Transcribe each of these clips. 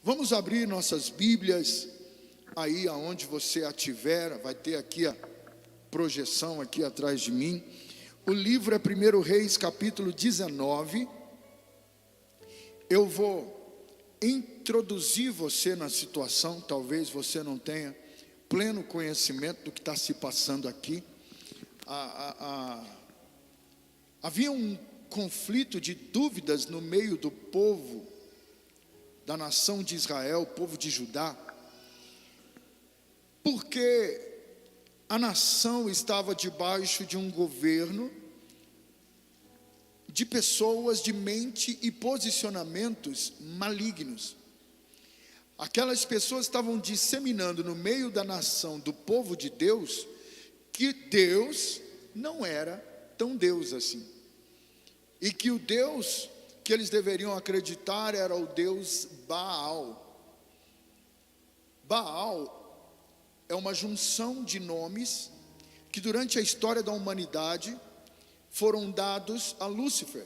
Vamos abrir nossas Bíblias, aí aonde você a tiver, vai ter aqui a projeção aqui atrás de mim. O livro é 1 Reis, capítulo 19. Eu vou introduzir você na situação, talvez você não tenha pleno conhecimento do que está se passando aqui. Havia um conflito de dúvidas no meio do povo, da nação de Israel, o povo de Judá, porque a nação estava debaixo de um governo de pessoas de mente e posicionamentos malignos. Aquelas pessoas estavam disseminando no meio da nação, do povo de Deus, que Deus não era tão Deus assim, e que o Deus que eles deveriam acreditar era o Deus Baal. Baal é uma junção de nomes que durante a história da humanidade foram dados a Lúcifer.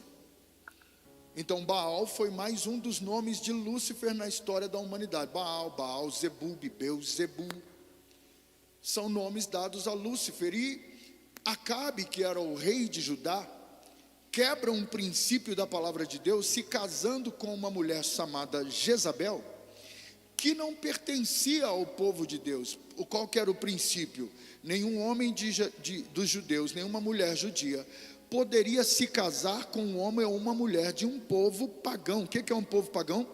Então Baal foi mais um dos nomes de Lúcifer na história da humanidade. Baal, Zebub, Beuzebu, são nomes dados a Lúcifer. E Acabe, que era o rei de Judá, quebra um princípio da palavra de Deus, se casando com uma mulher chamada Jezabel, que não pertencia ao povo de Deus. Qual que era o princípio? Nenhum homem dos judeus, nenhuma mulher judia poderia se casar com um homem ou uma mulher de um povo pagão. O que é um povo pagão?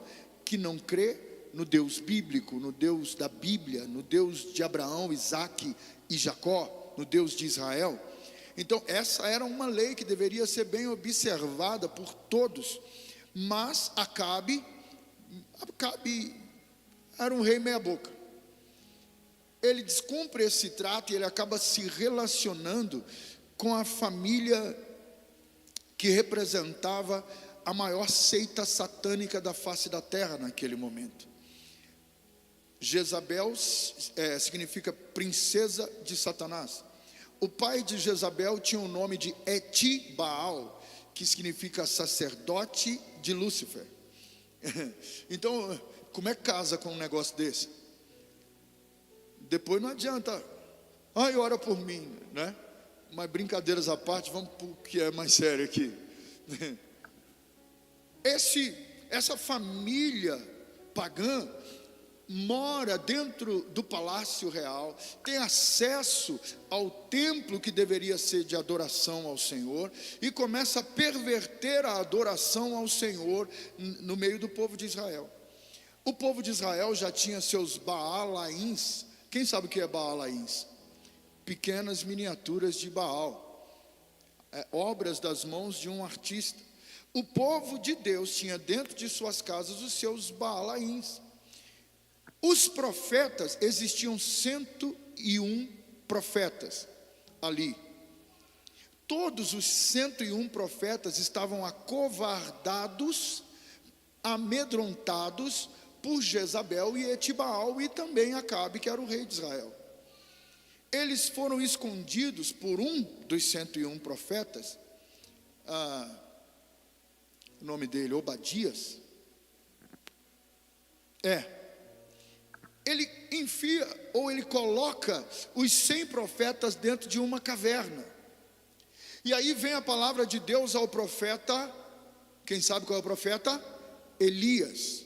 Que não crê no Deus bíblico, no Deus da Bíblia, no Deus de Abraão, Isaque e Jacó, no Deus de Israel. Então essa era uma lei que deveria ser bem observada por todos. Mas Acabe era um rei meia boca. Ele descumpre esse trato e ele acaba se relacionando com a família que representava a maior seita satânica da face da terra naquele momento. Jezabel significa princesa de Satanás. O pai de Jezabel tinha o nome de Etibaal, que significa sacerdote de Lúcifer. Então, como é que casa com um negócio desse? Depois não adianta, ora por mim, né? Mas brincadeiras à parte, vamos para o que é mais sério aqui. Essa família pagã mora dentro do palácio real, tem acesso ao templo que deveria ser de adoração ao Senhor, e começa a perverter a adoração ao Senhor no meio do povo de Israel. O povo de Israel já tinha seus Baalaíns. Quem sabe o que é Baalaíns? Pequenas miniaturas de Baal, obras das mãos de um artista. O povo de Deus tinha dentro de suas casas os seus Baalaíns. Os profetas, existiam 101 profetas ali. Todos os 101 profetas estavam acovardados, amedrontados por Jezabel e Etibaal, e também Acabe, que era o rei de Israel. Eles foram escondidos por um dos 101 profetas, o nome dele, Obadias. Ele enfia, ou ele coloca os 100 profetas dentro de uma caverna. E aí vem a palavra de Deus ao profeta, quem sabe qual é o profeta? Elias.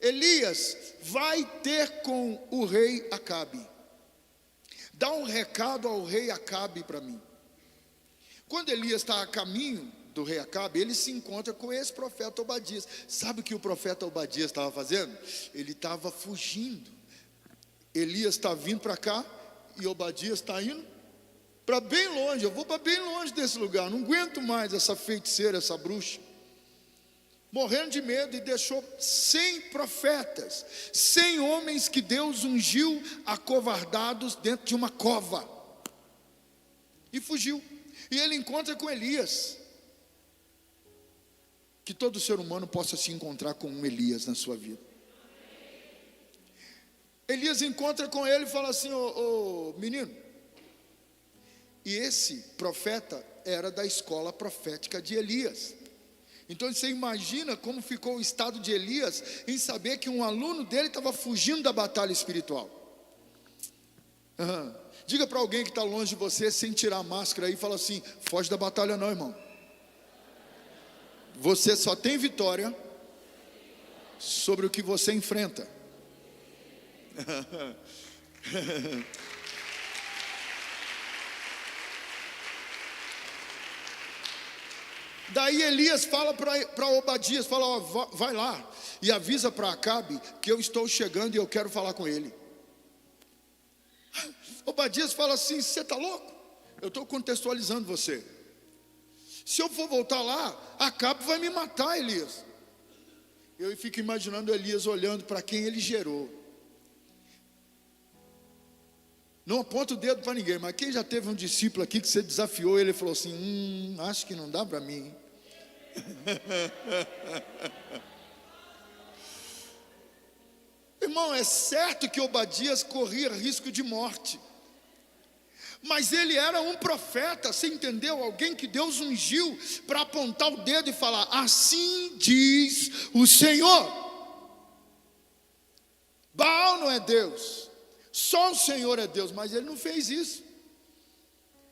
Elias vai ter com o rei Acabe. Dá um recado ao rei Acabe para mim. Quando Elias está a caminho do rei Acabe, ele se encontra com esse profeta Obadias. Sabe o que o profeta Obadias estava fazendo? Ele estava fugindo. Elias está vindo para cá e Obadias está indo para bem longe. Eu vou para bem longe desse lugar, não aguento mais essa feiticeira, essa bruxa. Morrendo de medo, e deixou 100 profetas, 100 homens que Deus ungiu, acovardados dentro de uma cova, e fugiu. E ele encontra com Elias. Que todo ser humano possa se encontrar com um Elias na sua vida. Elias encontra com ele e fala assim: ô menino. E esse profeta era da escola profética de Elias. Então você imagina como ficou o estado de Elias em saber que um aluno dele estava fugindo da batalha espiritual. Diga para alguém que está longe de você, sem tirar a máscara aí, fala assim: foge da batalha não, irmão. Você só tem vitória sobre o que você enfrenta. Daí Elias fala para Obadias, fala: ó, vai lá e avisa para Acabe que eu estou chegando e eu quero falar com ele. Obadias fala assim: você está louco? Eu estou contextualizando você. Se eu for voltar lá, Acabe vai me matar, Elias. Eu fico imaginando Elias olhando para quem ele gerou. Não aponta o dedo para ninguém, mas quem já teve um discípulo aqui que você desafiou, ele falou assim: acho que não dá para mim. Irmão, é certo que Obadias corria risco de morte, mas ele era um profeta, você entendeu? Alguém que Deus ungiu para apontar o dedo e falar: assim diz o Senhor. Baal não é Deus, só o Senhor é Deus. Mas ele não fez isso.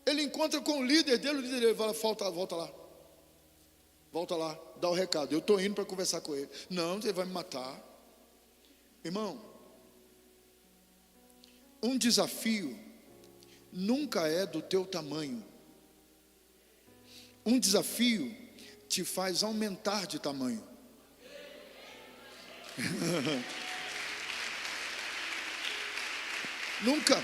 Ele encontra com o líder dele fala: volta lá, dá o recado, eu estou indo para conversar com ele. Não, você vai me matar. Irmão, um desafio nunca é do teu tamanho. Um desafio te faz aumentar de tamanho. Nunca.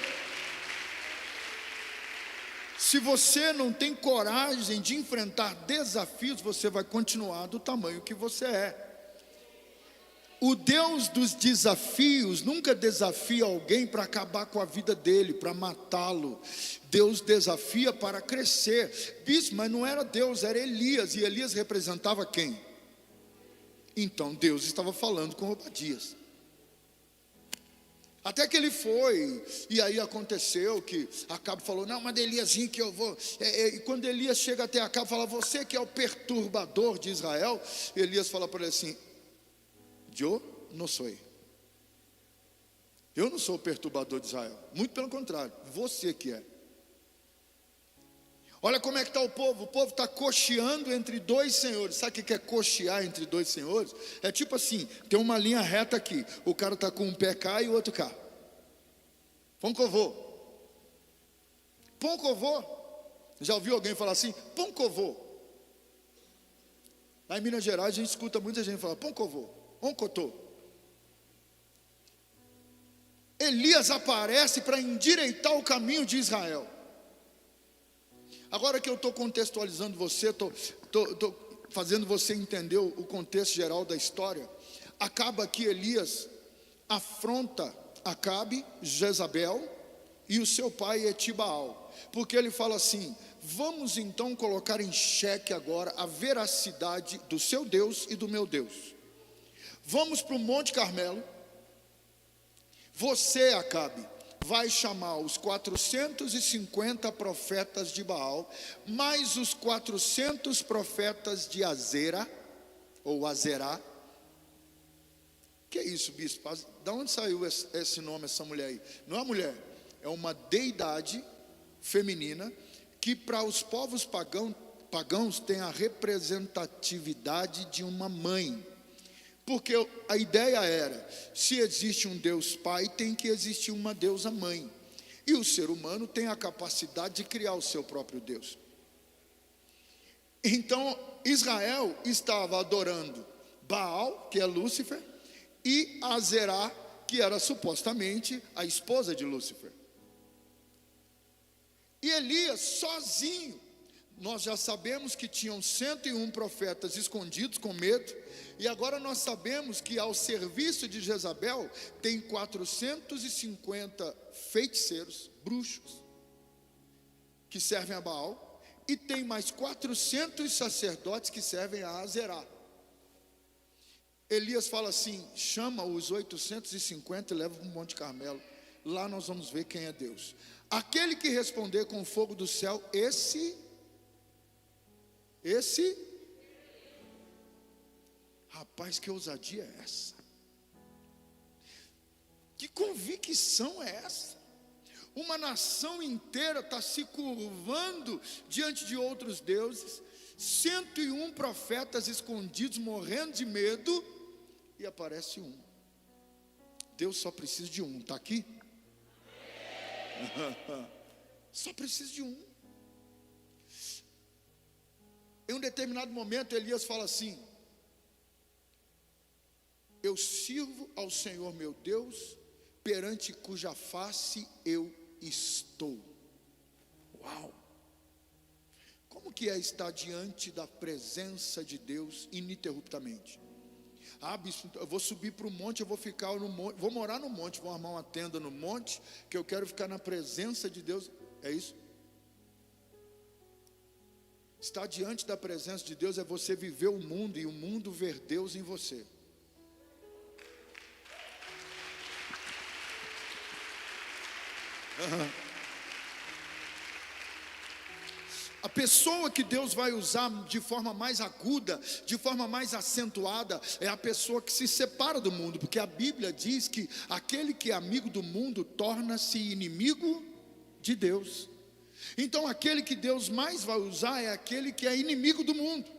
Se você não tem coragem de enfrentar desafios, você vai continuar do tamanho que você é. O Deus dos desafios nunca desafia alguém para acabar com a vida dele, para matá-lo. Deus desafia para crescer. Isso, mas não era Deus, era Elias. E Elias representava quem? Então Deus estava falando com Obadias. Até que ele foi, e aí aconteceu que Acabe falou: não, mas Eliasinho que eu vou. E quando Elias chega até Acabe, fala: você que é o perturbador de Israel. Elias fala para ele assim: eu não sou. Eu não sou o perturbador de Israel. Muito pelo contrário, você que é. Olha como é que está o povo está cocheando entre dois senhores. Sabe o que é cochear entre dois senhores? É tipo assim, tem uma linha reta aqui, o cara está com um pé cá e o outro cá. Poncovô. Já ouviu alguém falar assim? Poncovô. Lá em Minas Gerais a gente escuta muita gente falar poncovô, oncotô. Elias aparece para endireitar o caminho de Israel. Agora que eu estou contextualizando você, estou fazendo você entender o contexto geral da história. Acaba que Elias afronta Acabe, Jezabel e o seu pai Etibaal, porque ele fala assim: vamos então colocar em xeque agora a veracidade do seu Deus e do meu Deus. Vamos para o Monte Carmelo. Você, Acabe, vai chamar os 450 profetas de Baal, mais os 400 profetas de Azera, ou Azerá. Que é isso, bispo? Da onde saiu esse nome, essa mulher aí? Não é uma mulher, é uma deidade feminina, que para os povos pagãos tem a representatividade de uma mãe. Porque a ideia era: se existe um Deus Pai, tem que existir uma deusa mãe. E o ser humano tem a capacidade de criar o seu próprio Deus. Então, Israel estava adorando Baal, que é Lúcifer, e Azerá, que era supostamente a esposa de Lúcifer. E Elias sozinho, nós já sabemos que tinham 101 profetas escondidos com medo, e agora nós sabemos que ao serviço de Jezabel tem 450 feiticeiros, bruxos, que servem a Baal, e tem mais 400 sacerdotes que servem a Azerá. Elias fala assim: chama os 850 e leva para o Monte Carmelo, lá nós vamos ver quem é Deus. Aquele que responder com fogo do céu, esse Rapaz, que ousadia é essa? Que convicção é essa? Uma nação inteira está se curvando diante de outros deuses, 101 profetas escondidos, morrendo de medo, e aparece um. Deus só precisa de um, está aqui? Só precisa de um. Em um determinado momento, Elias fala assim: eu sirvo ao Senhor meu Deus, perante cuja face eu estou. Uau! Como que é estar diante da presença de Deus ininterruptamente? Ah, bispo, eu vou subir para o monte, eu vou ficar no monte, vou morar no monte, vou armar uma tenda no monte, que eu quero ficar na presença de Deus. É isso? Estar diante da presença de Deus é você viver o mundo e o mundo ver Deus em você. A pessoa que Deus vai usar de forma mais aguda, de forma mais acentuada, é a pessoa que se separa do mundo, porque a Bíblia diz que aquele que é amigo do mundo torna-se inimigo de Deus. Então aquele que Deus mais vai usar é aquele que é inimigo do mundo.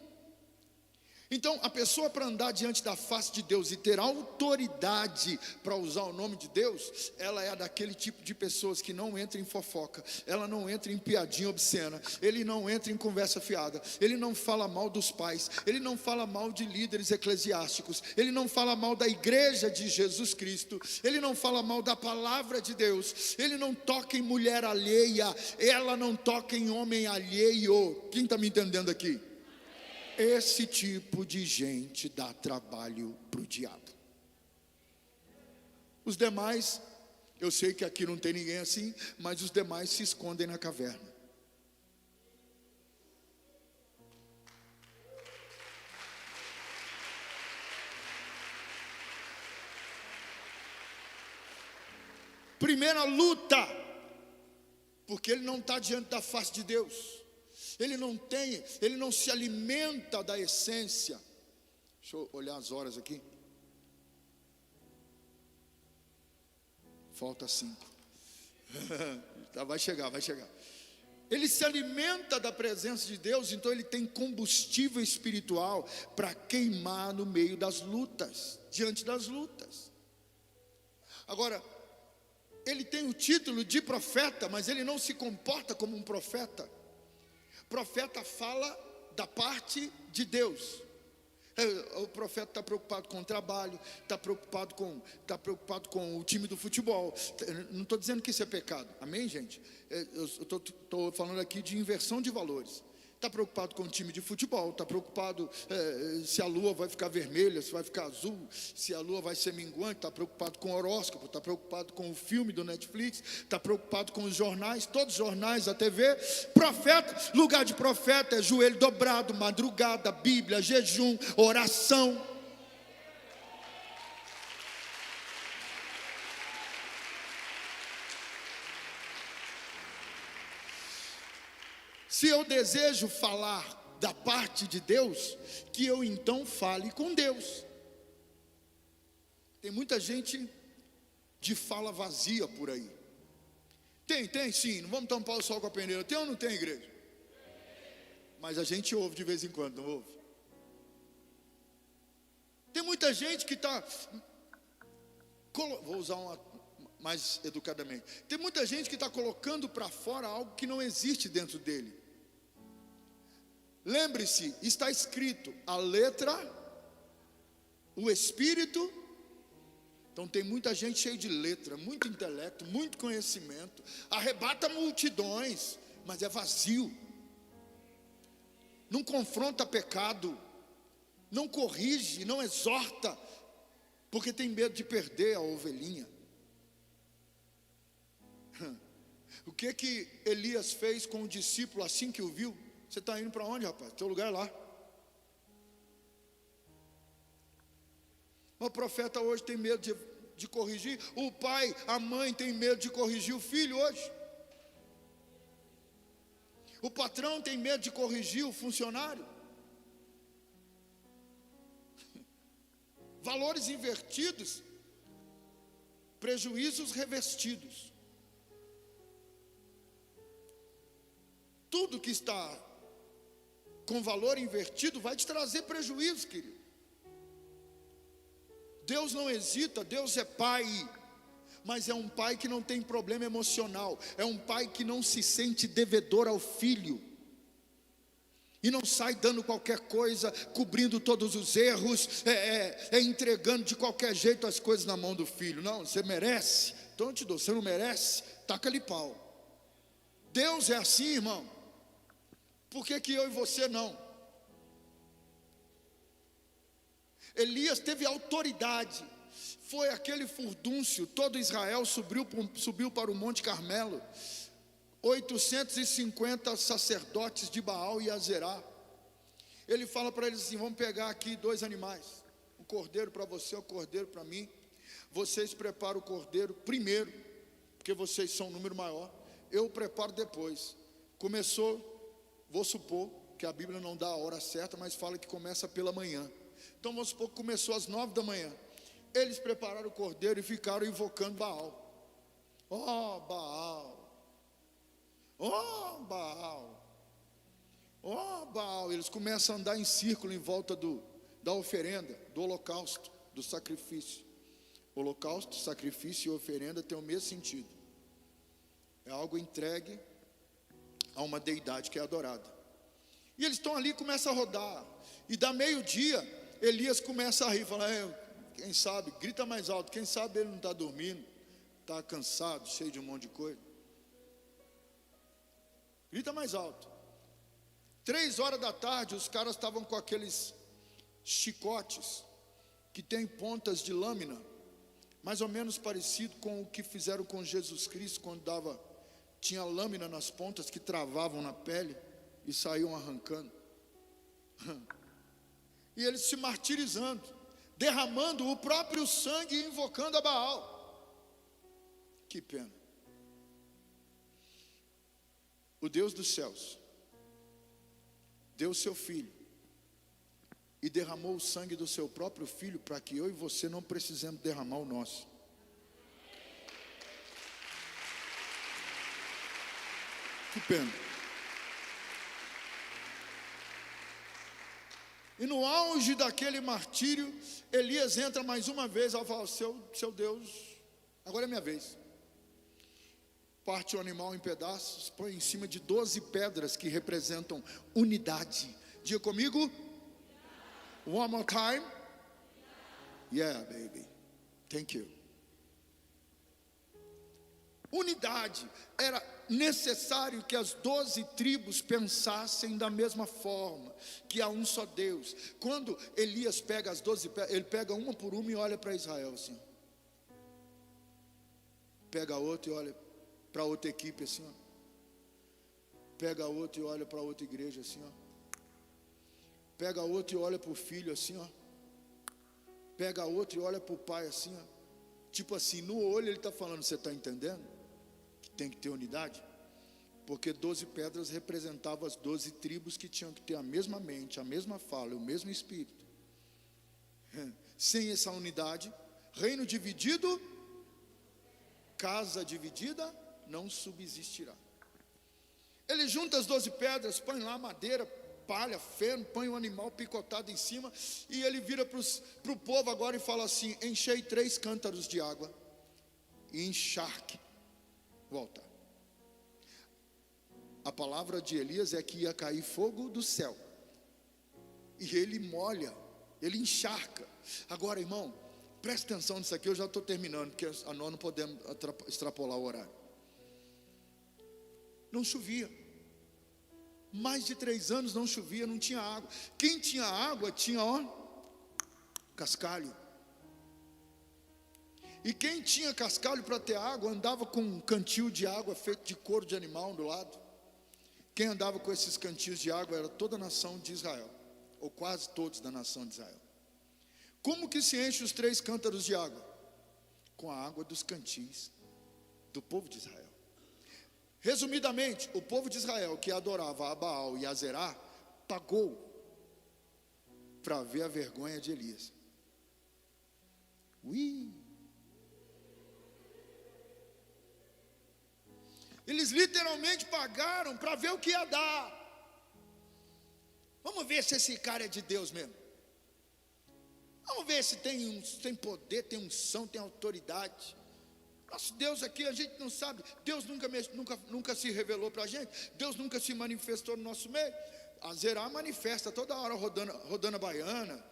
Então a pessoa, para andar diante da face de Deus e ter autoridade para usar o nome de Deus, ela é daquele tipo de pessoas que não entra em fofoca, ela não entra em piadinha obscena, ele não entra em conversa fiada, ele não fala mal dos pais, ele não fala mal de líderes eclesiásticos, ele não fala mal da igreja de Jesus Cristo, ele não fala mal da palavra de Deus, ele não toca em mulher alheia, ela não toca em homem alheio. Quem está me entendendo aqui? Esse tipo de gente dá trabalho para o diabo. Os demais, eu sei que aqui não tem ninguém assim, mas os demais se escondem na caverna. Primeira luta, porque ele não está diante da face de Deus. Ele não se alimenta da essência. Deixa eu olhar as horas aqui. Falta 5. Tá, vai chegar. Ele se alimenta da presença de Deus, então ele tem combustível espiritual para queimar no meio das lutas, diante das lutas. Agora, ele tem o título de profeta, mas ele não se comporta como um profeta. Profeta fala da parte de Deus. O profeta está preocupado com o trabalho, está preocupado com o time do futebol. Não estou dizendo que isso é pecado, amém, gente? Eu estou falando aqui de inversão de valores. Está preocupado com o time de futebol, está preocupado se a lua vai ficar vermelha, se vai ficar azul, se a lua vai ser minguante, está preocupado com o horóscopo, está preocupado com o filme do Netflix, está preocupado com os jornais, todos os jornais, a TV. Profeta, lugar de profeta é joelho dobrado, madrugada, Bíblia, jejum, oração. Se eu desejo falar da parte de Deus, que eu então fale com Deus. Tem muita gente de fala vazia por aí. Tem sim, não vamos tampar o sol com a peneira. Tem ou não tem, igreja? Mas a gente ouve de vez em quando, não ouve? Tem muita gente que está, vou usar uma mais educadamente, tem muita gente que está colocando para fora algo que não existe dentro dele. Lembre-se, está escrito a letra, o espírito. Então tem muita gente cheia de letra, muito intelecto, muito conhecimento, arrebata multidões, mas é vazio, não confronta pecado, não corrige, não exorta, porque tem medo de perder a ovelhinha. O que Elias fez com o discípulo assim que o viu? Você está indo para onde, rapaz? Teu lugar é lá. O profeta hoje tem medo de corrigir. O pai, a mãe tem medo de corrigir o filho hoje. O patrão tem medo de corrigir o funcionário. Valores invertidos, prejuízos revestidos. Tudo que está com valor invertido vai te trazer prejuízo, querido. Deus não hesita, Deus é pai, mas é um pai que não tem problema emocional, é um pai que não se sente devedor ao filho, e não sai dando qualquer coisa, cobrindo todos os erros, entregando de qualquer jeito as coisas na mão do filho. Não, você merece, então eu te dou. Você não merece, taca-lhe pau. Deus é assim, irmão. Por que que eu e você não? Elias teve autoridade. Foi aquele furdúncio, todo Israel subiu para o Monte Carmelo. 850 sacerdotes de Baal e Azerá. Ele fala para eles assim: vamos pegar aqui 2 animais, um cordeiro para você, um cordeiro para mim. Vocês preparam o cordeiro primeiro, porque vocês são um número maior. Eu preparo depois. Começou, vou supor que a Bíblia não dá a hora certa, mas fala que começa pela manhã. Então vamos supor que começou às 9 da manhã. Eles prepararam o cordeiro e ficaram invocando Baal. Ó Baal, ó Baal, ó Baal. Eles começam a andar em círculo em volta da oferenda, do holocausto, do sacrifício. Holocausto, sacrifício e oferenda tem o mesmo sentido. É algo entregue a uma deidade que é adorada. E eles estão ali, começam a rodar. E dá meio-dia, Elias começa a rir, fala: quem sabe, grita mais alto, quem sabe ele não está dormindo, está cansado, cheio de um monte de coisa. Grita mais alto. 3 horas da tarde, os caras estavam com aqueles chicotes que tem pontas de lâmina, mais ou menos parecido com o que fizeram com Jesus Cristo, quando tinha lâmina nas pontas que travavam na pele e saíam arrancando. E eles se martirizando, derramando o próprio sangue e invocando a Baal. Que pena. O Deus dos céus deu o seu filho e derramou o sangue do seu próprio filho para que eu e você não precisemos derramar o nosso. Que pena. E no auge daquele martírio, Elias entra mais uma vez. Ela fala: seu Deus, agora é minha vez. Parte o animal em pedaços, põe em cima de 12 pedras que representam unidade. Diga comigo. One more time. Yeah, baby. Thank you. Unidade. Era necessário que as 12 tribos pensassem da mesma forma, que há um só Deus. Quando Elias pega as 12 pedras, ele pega uma por uma e olha para Israel assim. Pega outra e olha para outra equipe assim, ó. Pega outra e olha para outra igreja assim, ó. Pega outra e olha para o filho assim, ó. Pega outra e olha para o pai assim, ó. Tipo assim, no olho ele está falando: você está entendendo? Que tem que ter unidade. Porque 12 pedras representavam as 12 tribos que tinham que ter a mesma mente, a mesma fala, o mesmo espírito. Sem essa unidade, reino dividido, casa dividida, não subsistirá. Ele junta as 12 pedras, põe lá madeira, palha, feno, põe um animal picotado em cima, e ele vira para o povo agora e fala assim: enchei 3 cântaros de água e encharque. Volta. A palavra de Elias é que ia cair fogo do céu, e ele molha, ele encharca. Agora, irmão, preste atenção nisso aqui, eu já estou terminando, porque nós não podemos extrapolar o horário. Não chovia, mais de 3 anos não chovia, não tinha água. Quem tinha água tinha, cascalho. E quem tinha cascalho para ter água andava com um cantil de água feito de couro de animal do lado. Quem andava com esses cantis de água era toda a nação de Israel, ou quase todos da nação de Israel. Como que se enche os 3 cântaros de água? Com a água dos cantis do povo de Israel. Resumidamente, o povo de Israel que adorava a Baal e a Zerá pagou para ver a vergonha de Elias. Ui. Eles literalmente pagaram para ver o que ia dar. Vamos ver se esse cara é de Deus mesmo. Vamos ver se tem poder, tem unção, tem autoridade. Nosso Deus aqui a gente não sabe. Deus nunca se revelou para a gente. Deus nunca se manifestou no nosso meio. A Zerá manifesta toda hora rodando a baiana.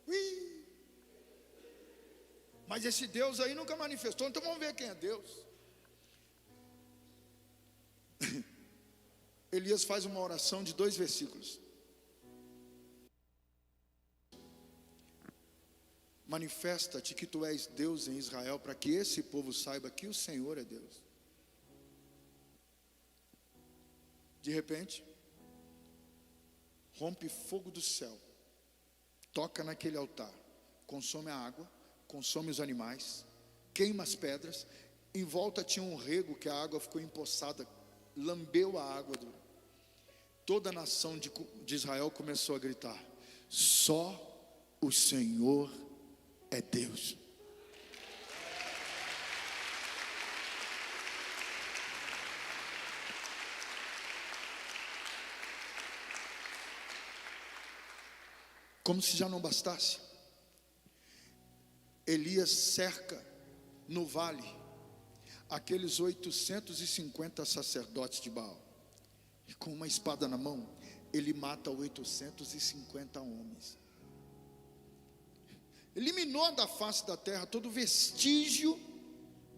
Ui. Mas esse Deus aí nunca manifestou. Então vamos ver quem é Deus. Elias faz uma oração de 2 versículos. Manifesta-te que tu és Deus em Israel, para que esse povo saiba que o Senhor é Deus. De repente, rompe fogo do céu, toca naquele altar, consome a água, consome os animais, queima as pedras. Em volta tinha um rego que a água ficou empoçada, lambeu a água. Toda a nação de Israel começou a gritar: só o Senhor é Deus. Como se já não bastasse, Elias cerca no vale aqueles 850 sacerdotes de Baal, e com uma espada na mão, ele mata 850 homens. Eliminou da face da terra todo vestígio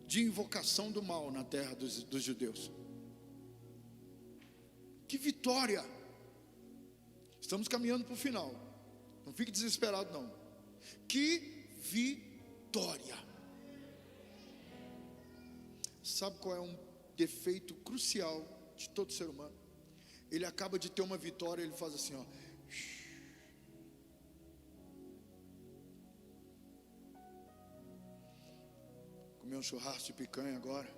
de invocação do mal na terra dos judeus. Que vitória! Estamos caminhando para o final. Não fique desesperado não. Que vitória! Sabe qual é um defeito crucial de todo ser humano? Ele acaba de ter uma vitória, ele faz assim, ó. Comer um churrasco de picanha agora.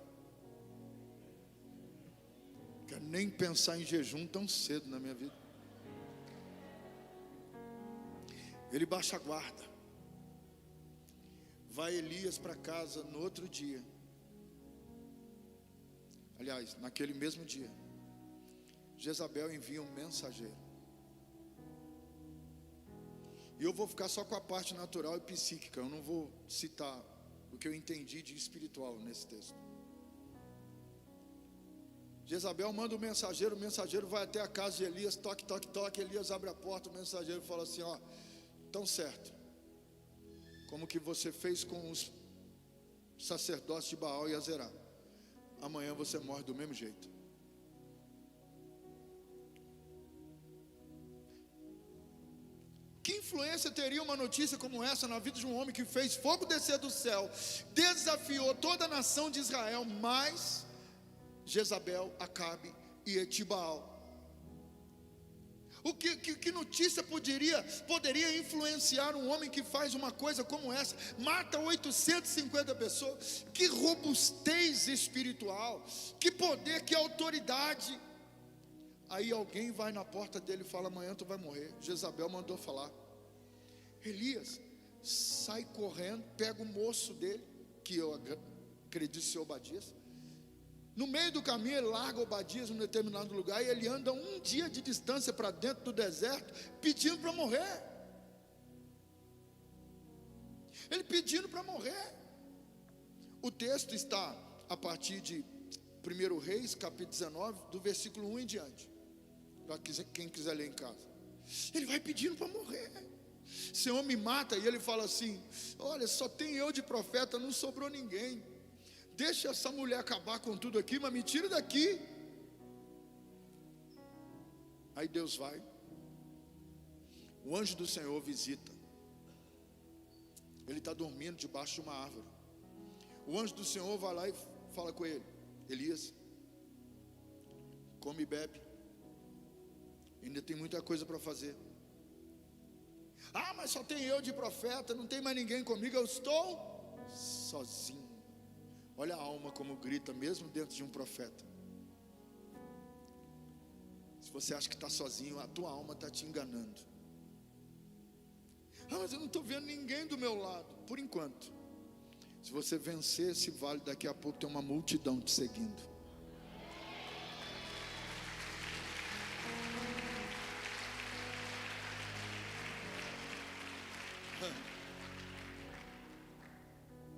Não quero nem pensar em jejum tão cedo na minha vida. Ele baixa a guarda. Vai Elias para casa no outro dia. Aliás, naquele mesmo dia, Jezabel envia um mensageiro. E eu vou ficar só com a parte natural e psíquica. Eu não vou citar o que eu entendi de espiritual nesse texto. Jezabel manda o mensageiro vai até a casa de Elias, toque, toque, toque. Elias abre a porta, o mensageiro fala assim: ó, tão certo, como que você fez com os sacerdotes de Baal e Azerá, amanhã você morre do mesmo jeito. Que influência teria uma notícia como essa na vida de um homem que fez fogo descer do céu, desafiou toda a nação de Israel, mais Jezabel, Acabe e Etibaal? Que notícia poderia influenciar um homem que faz uma coisa como essa? Mata 850 pessoas. Que robustez espiritual, que poder, que autoridade. Aí alguém vai na porta dele e fala: amanhã tu vai morrer. Jezabel mandou falar. Elias sai correndo, pega o moço dele, que eu acredito ser Obadias. No meio do caminho ele larga Obadias em um determinado lugar, e ele anda 1 dia de distância para dentro do deserto, pedindo para morrer. Ele pedindo para morrer. O texto está a partir de 1 Reis, capítulo 19, do versículo 1 em diante, para quem quiser ler em casa. Ele vai pedindo para morrer. Senhor, me mata. E ele fala assim: olha, só tem eu de profeta, não sobrou ninguém. Deixa essa mulher acabar com tudo aqui, mas me tira daqui. Aí Deus vai. O anjo do Senhor visita. Ele está dormindo debaixo de uma árvore. O anjo do Senhor vai lá e fala com ele: Elias, come e bebe, ainda tem muita coisa para fazer. Ah, mas só tem eu de profeta, não tem mais ninguém comigo, eu estou sozinho. Olha a alma como grita, mesmo dentro de um profeta. Se você acha que está sozinho, a tua alma está te enganando. Mas eu não estou vendo ninguém do meu lado. Por enquanto. Se você vencer esse vale, daqui a pouco tem uma multidão te seguindo.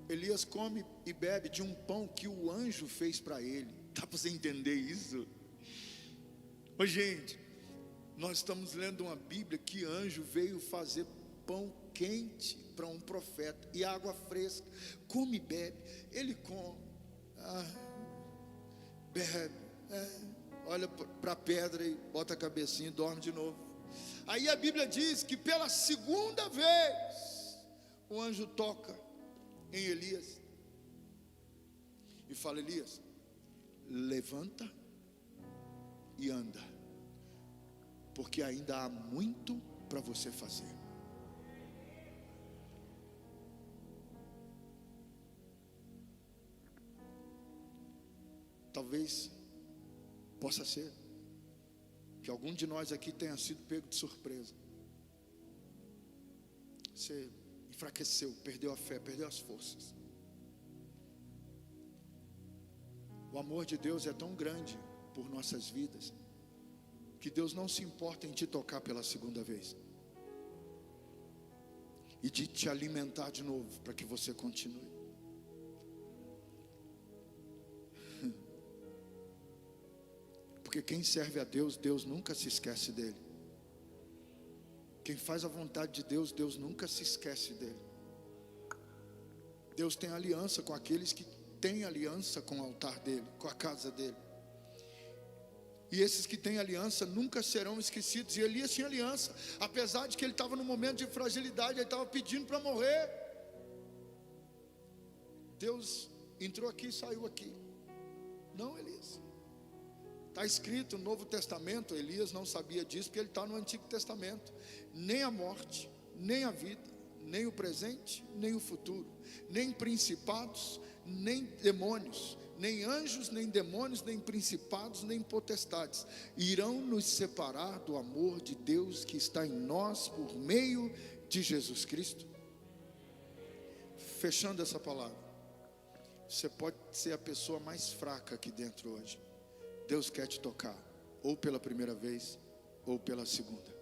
Elias come e bebe de um pão que o anjo fez para ele. Dá para você entender isso? Ô gente, nós estamos lendo uma Bíblia que anjo veio fazer pão quente para um profeta e água fresca. Come e bebe. Ele come, bebe, olha para a pedra e bota a cabecinha e dorme de novo. Aí a Bíblia diz que pela segunda vez o anjo toca em Elias e fala: Elias, levanta e anda, porque ainda há muito para você fazer. Talvez possa ser que algum de nós aqui tenha sido pego de surpresa. Você enfraqueceu, perdeu a fé, perdeu as forças. O amor de Deus é tão grande por nossas vidas, que Deus não se importa em te tocar pela segunda vez e de te alimentar de novo, para que você continue. Porque quem serve a Deus, Deus nunca se esquece dele. Quem faz a vontade de Deus, Deus nunca se esquece dele. Deus tem aliança com aqueles que têm aliança com o altar dele, com a casa dele. E esses que têm aliança nunca serão esquecidos. E Elias tinha aliança, apesar de que ele estava num momento de fragilidade, ele estava pedindo para morrer. Deus entrou aqui e saiu aqui. Não, Elias. Está escrito no Novo Testamento, Elias não sabia disso, porque ele está no Antigo Testamento. Nem a morte, nem a vida, nem o presente, nem o futuro, nem principados, nem demônios, nem anjos, nem demônios, nem principados, nem potestades irão nos separar do amor de Deus que está em nós por meio de Jesus Cristo. Fechando essa palavra, você pode ser a pessoa mais fraca aqui dentro hoje. Deus quer te tocar, ou pela primeira vez, ou pela segunda.